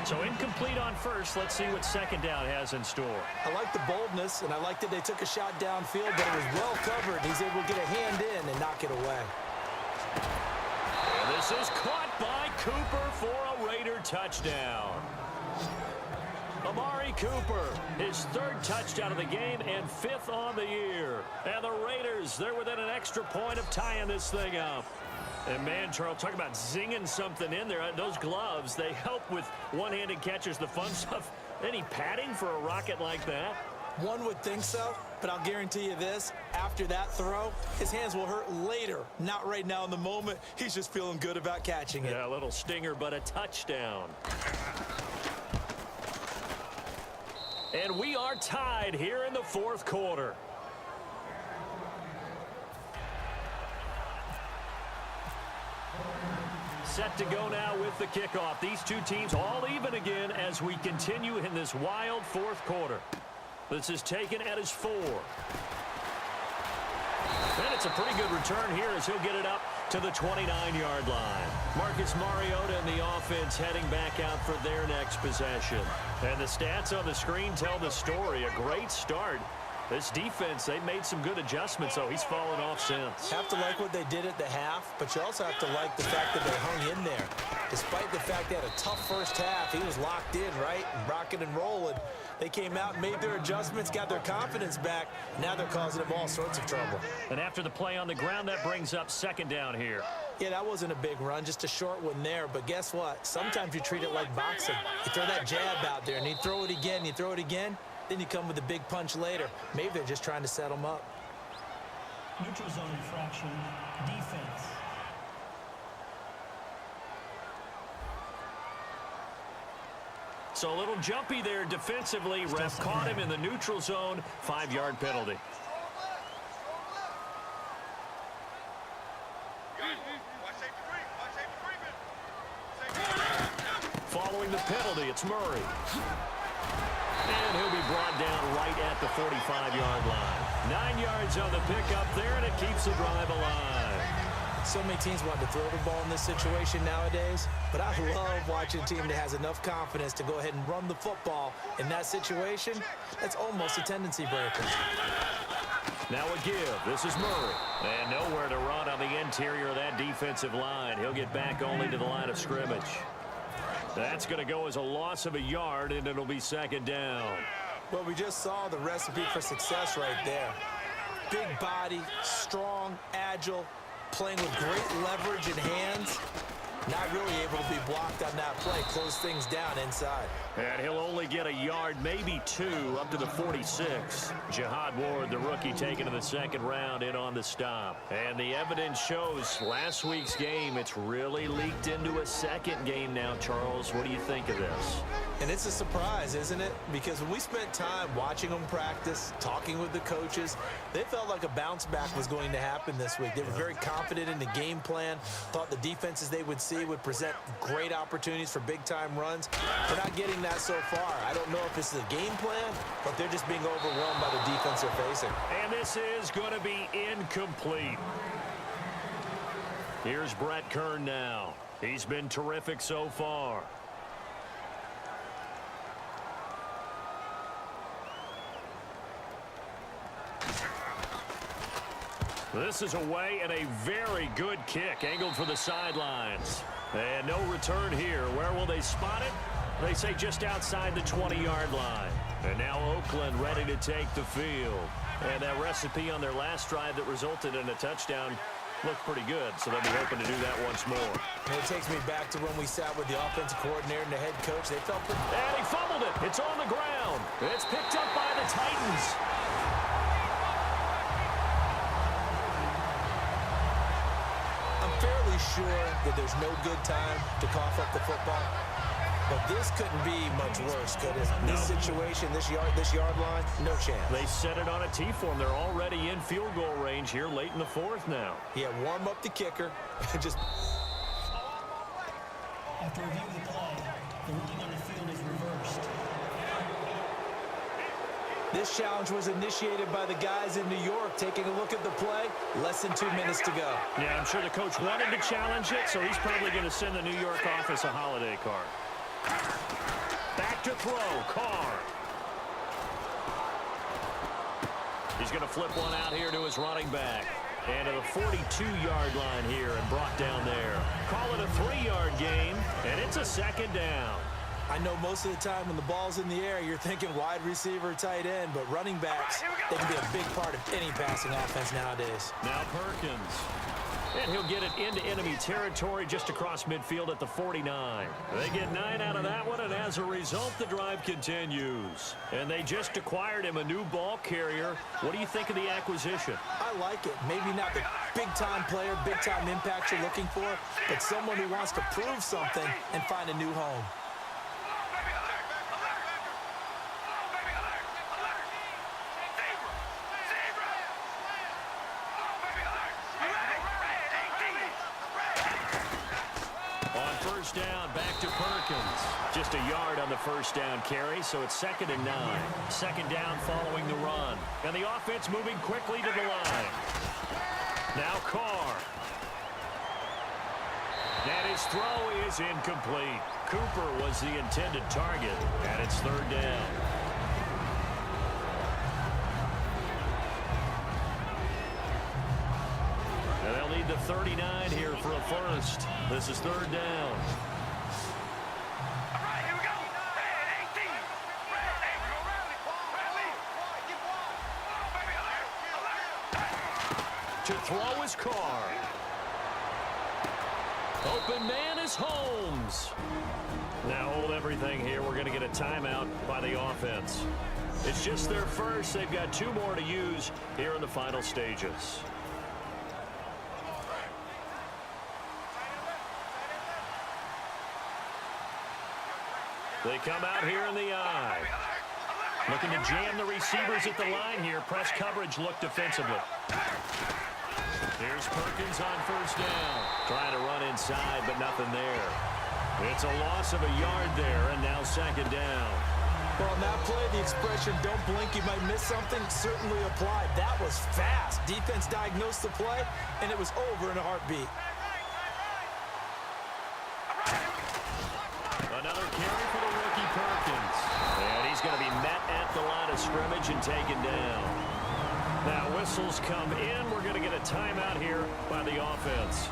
So incomplete on first. Let's see what second down has in store. I like the boldness, and I like that they took a shot downfield, but it was well covered. He's able to get a hand in and knock it away. And this is caught by Cooper for a Raider touchdown. Amari Cooper, his third touchdown of the game and fifth on the year. And the Raiders, they're within an extra point of tying this thing up. And, man, Charles, talk about zinging something in there. Those gloves, they help with one-handed catches, the fun stuff. Any padding for a rocket like that? One would think so, but I'll guarantee you this. After that throw, his hands will hurt later, not right now in the moment. He's just feeling good about catching it. Yeah, a little stinger, but a touchdown. And we are tied here in the fourth quarter. Set to go now with the kickoff. These two teams all even again as we continue in this wild fourth quarter. This is taken at his 4. And it's a pretty good return here as he'll get it up to the 29-yard line. Marcus Mariota and the offense heading back out for their next possession. And the stats on the screen tell the story. A great start. This defense, they made some good adjustments, so he's fallen off since. Have to like what they did at the half, but you also have to like the fact that they hung in there. Despite the fact they had a tough first half, he was locked in, right, and rocking and rolling. They came out and made their adjustments, got their confidence back. Now they're causing them all sorts of trouble. And after the play on the ground, that brings up second down here. Yeah, that wasn't a big run, just a short one there. But guess what? Sometimes you treat it like boxing. You throw that jab out there, and you throw it again, you throw it again. Then you come with a big punch later. Maybe they're just trying to set them up. Neutral zone infraction, defense. So a little jumpy there defensively. Ref caught him in the neutral zone. 5-yard penalty. Following the penalty, it's Murray. And he'll be brought down right at the 45-yard line. 9 yards on the pickup there, and it keeps the drive alive. So many teams want to throw the ball in this situation nowadays, but I love watching a team that has enough confidence to go ahead and run the football. In that situation, that's almost a tendency breaker. Now a give. This is Murray. And nowhere to run on the interior of that defensive line. He'll get back only to the line of scrimmage. That's going to go as a loss of a yard, and it'll be second down. Well, we just saw the recipe for success right there. Big body, strong, agile, playing with great leverage in hands. Not really able to be blocked on that play. Close things down inside. And he'll only get a yard, maybe 2, up to the 46. Jihad Ward, the rookie, taken to the second round in on the stop. And the evidence shows last week's game, it's really leaked into a second game now, Charles. What do you think of this? And it's a surprise, isn't it? Because when we spent time watching them practice, talking with the coaches, they felt like a bounce back was going to happen this week. They were very confident in the game plan, thought the defenses they would see would present great opportunities for big-time runs. They're not getting that so far. I don't know if this is a game plan, but they're just being overwhelmed by the defense they're facing. And this is going to be incomplete. Here's Brett Kern now. He's been terrific so far. This is away and a very good kick, angled for the sidelines. And no return here. Where will they spot it? They say just outside the 20-yard line. And now Oakland ready to take the field. And that recipe on their last drive that resulted in a touchdown looked pretty good, so they'll be hoping to do that once more. And it takes me back to when we sat with the offensive coordinator and the head coach. They felt pretty... And he fumbled it. It's on the ground. It's picked up by the Titans. Fairly sure that there's no good time to cough up the football, but this couldn't be much worse, could it? This situation, this yard line, no chance. They set it on a T-form. They're already in field goal range here late in the fourth now. Yeah, warm up the kicker. Just after reviewing the play, the ruling on the field is reversed. This challenge was initiated by the guys in New York. Taking a look at the play, less than 2 minutes to go. Yeah, I'm sure the coach wanted to challenge it, so he's probably going to send the New York office a holiday card. throw, Carr. He's going to flip one out here to his running back. And to the 42-yard line here and brought down there. Call it a 3-yard gain, and it's a second down. I know most of the time when the ball's in the air, you're thinking wide receiver, tight end, but running backs, they can be a big part of any passing offense nowadays. Now Perkins. And he'll get it into enemy territory just across midfield at the 49. They get 9 out of that one, and as a result, the drive continues. And they just acquired him a new ball carrier. What do you think of the acquisition? I like it. Maybe not the big-time player, big-time impact you're looking for, but someone who wants to prove something and find a new home. Down, back to Perkins. Just a yard on the first down carry, so it's 2nd and 9. Second down following the run. And the offense moving quickly to the line. Now Carr. And his throw is incomplete. Cooper was the intended target, and it's 3rd down. And they'll need the 39 here for a first. This is 3rd down. To throw is Carr. Open man is Holmes. Now hold everything here. We're going to get a timeout by the offense. It's just their first. They've got 2 more to use here in the final stages. They come out here in the eye. Looking to jam the receivers at the line here. Press coverage look defensively. Here's Perkins on first down. Trying to run inside, but nothing there. It's a loss of a yard there, and now 2nd down. Well, on that play, the expression, don't blink, you might miss something, certainly applied. That was fast. Defense diagnosed the play, and it was over in a heartbeat. Another carry for the rookie Perkins. And he's going to be met at the line of scrimmage and taken down. Now whistles come in. We're going to get a timeout here by the offense.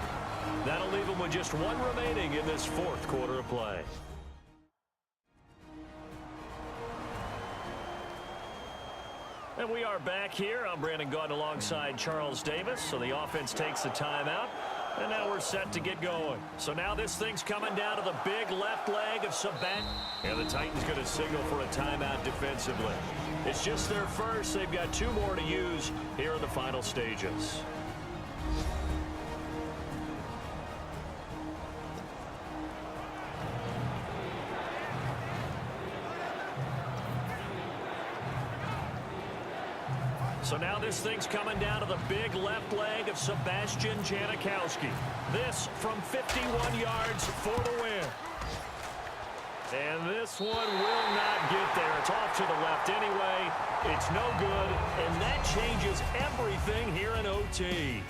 That'll leave them with just 1 remaining in this 4th quarter of play. And we are back here. I'm Brandon Gaudin alongside Charles Davis. So the offense takes the timeout. And now we're set to get going. So now this thing's coming down to the big left leg of Saban. And the Titans going to signal for a timeout defensively. It's just their first. They've got 2 more to use here in the final stages. So now this thing's coming down to the big left leg of Sebastian Janikowski. This from 51 yards for the win. And this one will not get there. It's off to the left anyway. It's no good, and that changes everything here in OT.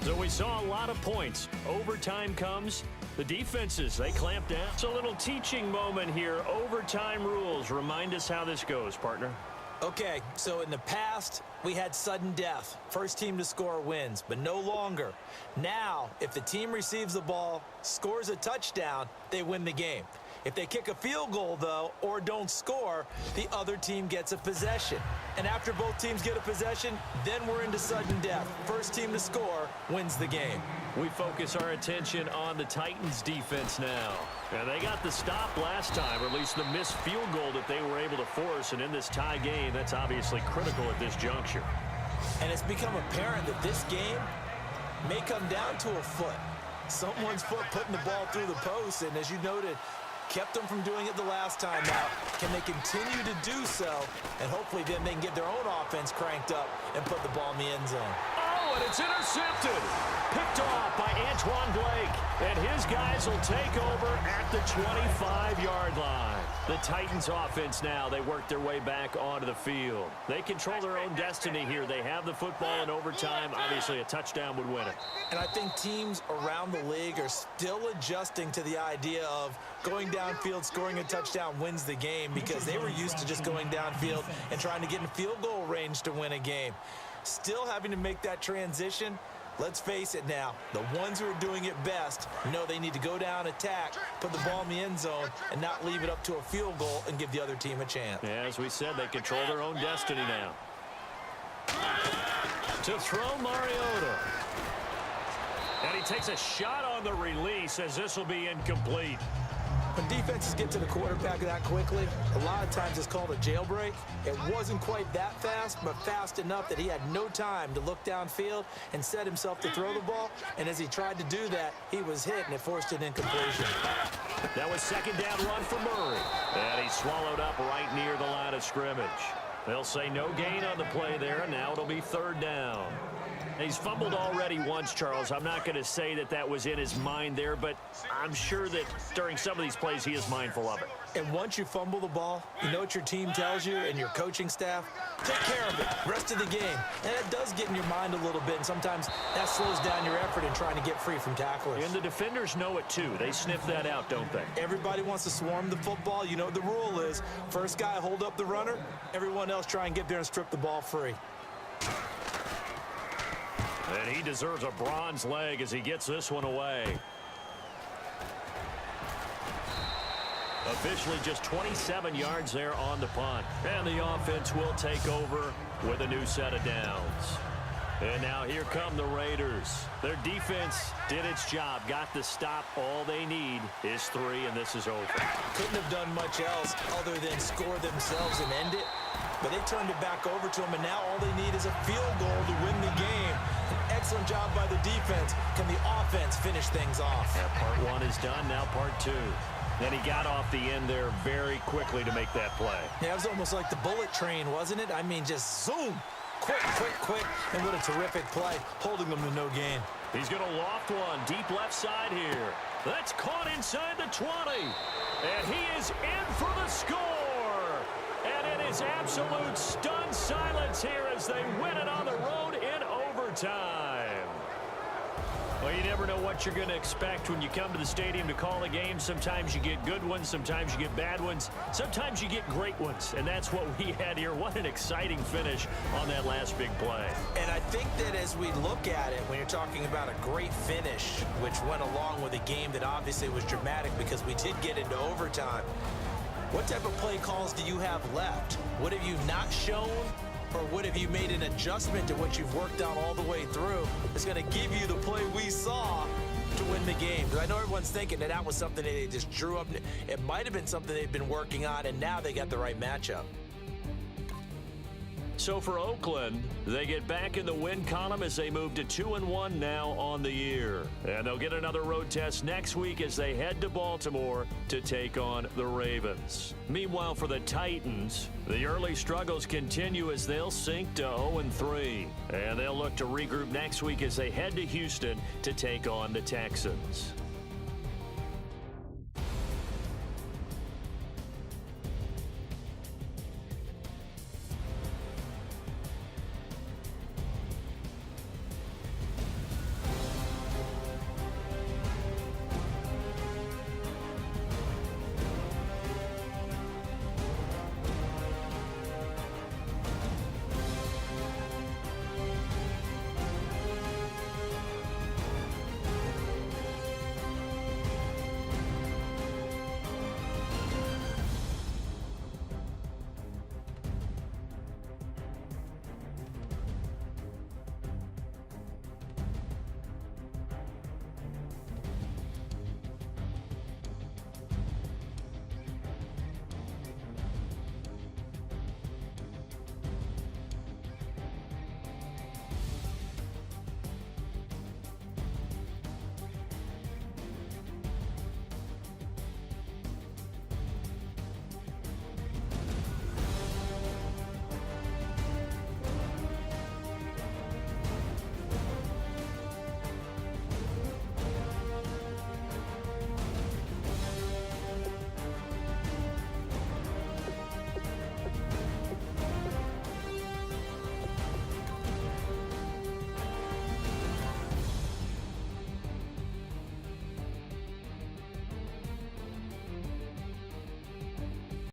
So we saw a lot of points. Overtime comes. The defenses, they clamp down. It's a little teaching moment here. Overtime rules. Remind us how this goes, partner. Okay, so in the past, we had sudden death. First team to score wins, but no longer. Now, if the team receives the ball, scores a touchdown, they win the game. If they kick a field goal, though, or don't score, the other team gets a possession. And after both teams get a possession, then we're into sudden death. First team to score wins the game. We focus our attention on the Titans defense now. And they got the stop last time, or at least the missed field goal that they were able to force. And in this tie game, that's obviously critical at this juncture. And it's become apparent that this game may come down to a foot. Someone's foot putting the ball through the post, and as you noted, kept them from doing it the last time. Now, can they continue to do so, and hopefully then they can get their own offense cranked up and put the ball in the end zone. Oh, and it's intercepted. Picked off by Antoine Blake, and his guys will take over at the 25-yard line. The Titans offense now. They work their way back onto the field. They control their own destiny here. They have the football in overtime. Obviously, a touchdown would win it. And I think teams around the league are still adjusting to the idea of going downfield, scoring a touchdown wins the game, because they were used to just going downfield and trying to get in field goal range to win a game. Still having to make that transition. Let's face it now, the ones who are doing it best know they need to go down, attack, put the ball in the end zone, and not leave it up to a field goal and give the other team a chance. As we said, they control their own destiny now. To throw, Mariota. And he takes a shot on the release as this will be incomplete. When defenses get to the quarterback that quickly, a lot of times it's called a jailbreak. It wasn't quite that fast, but fast enough that he had no time to look downfield and set himself to throw the ball. And as he tried to do that, he was hit, and it forced an incompletion. That was second down run for Murray. And he swallowed up right near the line of scrimmage. They'll say no gain on the play there, and now it'll be third down. He's fumbled already once, Charles. I'm not going to say that that was in his mind there, but I'm sure that during some of these plays he is mindful of it. And once you fumble the ball, you know what your team tells you and your coaching staff? Take care of it. Rest of the game. And it does get in your mind a little bit, and sometimes that slows down your effort in trying to get free from tacklers. And the defenders know it too. They sniff that out, don't they? Everybody wants to swarm the football. You know what the rule is. First guy hold up the runner. Everyone else try and get there and strip the ball free. And he deserves a bronze leg as he gets this one away. Officially just 27 yards there on the punt. And the offense will take over with a new set of downs. And now here come the Raiders. Their defense did its job, got the stop. All they need is 3, and this is over. Couldn't have done much else other than score themselves and end it. But they turned it back over to them, and now all they need is a field goal to win the game. An excellent job by the defense. Can the offense finish things off? Yeah, part 1 is done, now part 2. Then he got off the end there very quickly to make that play. Yeah, it was almost like the bullet train, wasn't it? I mean, just zoom. Quick, quick, quick. And what a terrific play, holding them to no gain. He's going to loft one deep left side here. That's caught inside the 20. And he is in for the score. And it is absolute stunned silence here as they win it on the road in overtime. Well, you never know what you're going to expect when you come to the stadium to call a game. Sometimes you get good ones. Sometimes you get bad ones. Sometimes you get great ones. And that's what we had here. What an exciting finish on that last big play. And I think that as we look at it, when you're talking about a great finish, which went along with a game that obviously was dramatic because we did get into overtime, what type of play calls do you have left? What have you not shown? Or what have you made an adjustment to what you've worked on all the way through that's going to give you the play we saw to win the game? Because I know everyone's thinking that was something that they just drew up. It might have been something they've been working on, and now they got the right matchup. So for Oakland, they get back in the win column as they move to 2-1 now on the year. And they'll get another road test next week as they head to Baltimore to take on the Ravens. Meanwhile, for the Titans, the early struggles continue as they'll sink to 0-3. And they'll look to regroup next week as they head to Houston to take on the Texans.